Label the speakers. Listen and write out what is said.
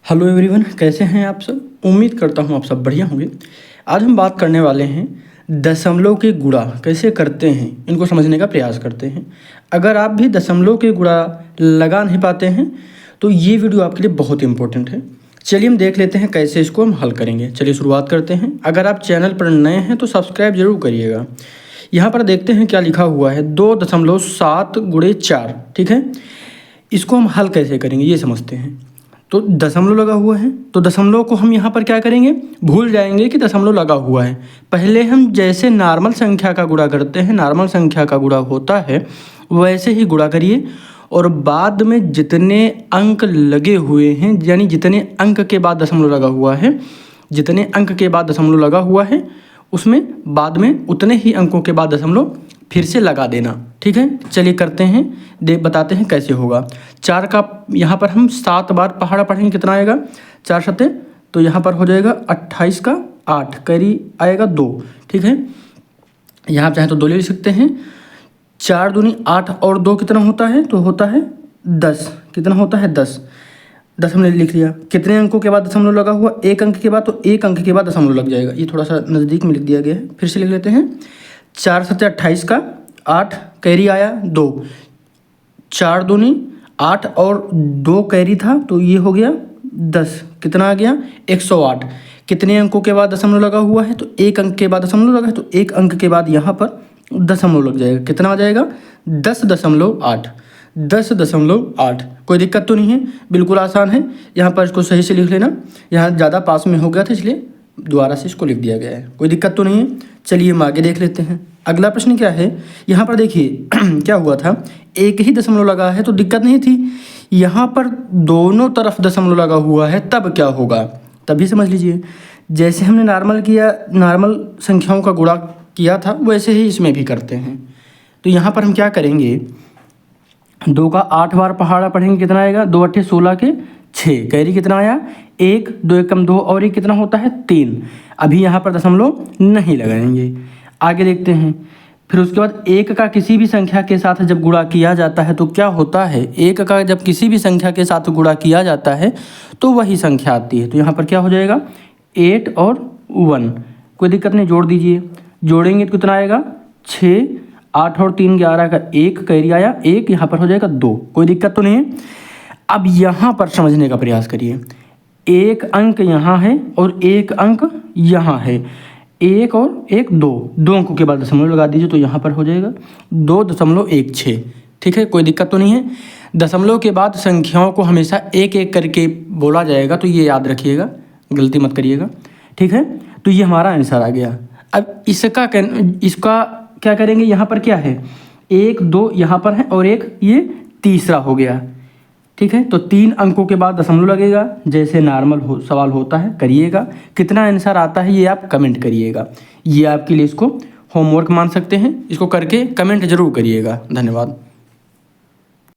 Speaker 1: Hello everyone, कैसे हैं आप सब। उम्मीद करता हूँ आप सब बढ़िया होंगे। आज हम बात करने वाले हैं दशमलव के गुणा कैसे करते हैं, इनको समझने का प्रयास करते हैं। अगर आप भी दशमलव के गुणा लगा नहीं पाते हैं तो ये वीडियो आपके लिए बहुत इंपॉर्टेंट है। चलिए हम देख लेते हैं कैसे इसको हम हल करेंगे। चलिए शुरुआत करते हैं। अगर आप चैनल पर नए हैं तो सब्सक्राइब जरूर करिएगा। यहाँ पर देखते हैं क्या लिखा हुआ है, 2.7 गुणे 4। ठीक है, इसको हम हल कैसे करेंगे ये समझते हैं। तो दशमलव लगा हुआ है तो दशमलव को हम यहाँ पर क्या करेंगे, भूल जाएंगे कि दशमलव लगा हुआ है। पहले हम जैसे नॉर्मल संख्या का गुणा करते हैं, नॉर्मल संख्या का गुणा होता है वैसे ही गुणा करिए और बाद में जितने अंक लगे हुए हैं, यानी जितने अंक के बाद दशमलव लगा हुआ है, जितने अंक के बाद दशमलव लगा हुआ है उसमें बाद में उतने ही अंकों के बाद दशमलव फिर से लगा देना। ठीक है, चलिए करते हैं, बताते हैं कैसे होगा। 4 का यहाँ पर हम 7 बार पहाड़ा पढ़ेंगे, कितना आएगा 4 सत्ते, तो यहाँ पर हो जाएगा 28 का 8, कैरी आएगा 2। ठीक है, यहाँ चाहे तो 2 ले सकते हैं। 4 दूनी 8 और 2 कितना होता है, तो होता है 10। कितना होता है 10। 10 हमने लिख लिया। कितने अंकों के बाद दशमलव लगा हुआ, 1 अंक के बाद, तो 1 अंक के बाद दशमलव लग जाएगा। ये थोड़ा सा नज़दीक में लिख दिया गया है, फिर से लिख लेते हैं। 4 सत्ते 28 का 8, कैरी आया 2। 4 दूनी 8 और 2 कैरी था तो ये हो गया 10। कितना आ गया 108। कितने अंकों के बाद दशमलव लगा हुआ है, तो 1 अंक के बाद दशमलव लगा है, तो 1 अंक के बाद यहाँ पर दशमलव लग जाएगा। कितना आ जाएगा 10.8। 10.8। कोई दिक्कत तो नहीं है, बिल्कुल आसान है। यहाँ पर इसको सही से लिख लेना, यहाँ ज़्यादा पास में हो गया था इसलिए दोबारा से इसको लिख दिया गया है। कोई दिक्कत तो नहीं है। चलिए हम आगे देख लेते हैं। अगला प्रश्न क्या है, यहाँ पर देखिए क्या हुआ था, एक ही दशमलव लगा है तो दिक्कत नहीं थी। यहाँ पर दोनों तरफ दशमलव लगा हुआ है, तब क्या होगा, तभी समझ लीजिए। जैसे हमने नॉर्मल संख्याओं का गुणा किया था वैसे ही इसमें भी करते हैं। तो यहाँ पर हम क्या करेंगे, 2 का 8 बार पहाड़ा पढ़ेंगे, कितना आएगा 2 अट्ठे 16 के 6, कैरी कितना आया 1, 2 एकम 2 और 1 कितना होता है 3। अभी यहाँ पर दशमलव नहीं लगाएंगे। आगे देखते हैं। फिर उसके बाद 1 का किसी भी संख्या के साथ जब गुणा किया जाता है तो क्या होता है, 1 का जब किसी भी संख्या के साथ गुणा किया जाता है तो वही संख्या आती है। तो यहाँ पर क्या हो जाएगा 8 और 1। कोई दिक्कत नहीं, जोड़ दीजिए। जोड़ेंगे तो कितना आएगा 6, 8 और 3 11 का 1, कैरी आया 1, यहाँ पर हो जाएगा 2। कोई दिक्कत तो नहीं है। अब यहाँ पर समझने का प्रयास करिए। 1 अंक यहाँ है और 1 अंक यहाँ है, 1 और 1 2 अंकों के बाद दशमलव लगा दीजिए तो यहाँ पर हो जाएगा 2.16। ठीक है, कोई दिक्कत तो नहीं है। दशमलव के बाद संख्याओं को हमेशा एक एक करके बोला जाएगा, तो ये याद रखिएगा, गलती मत करिएगा। ठीक है, तो ये हमारा आंसर आ गया। अब इसका क्या करेंगे, यहाँ पर क्या है 1 2 यहाँ पर है और 1 ये तीसरा हो गया। ठीक है, तो 3 अंकों के बाद दशमलव लगेगा, जैसे नॉर्मल सवाल होता है करिएगा। कितना आंसर आता है ये आप कमेंट करिएगा। ये आपके लिए इसको होमवर्क मान सकते हैं, इसको करके कमेंट जरूर करिएगा। धन्यवाद।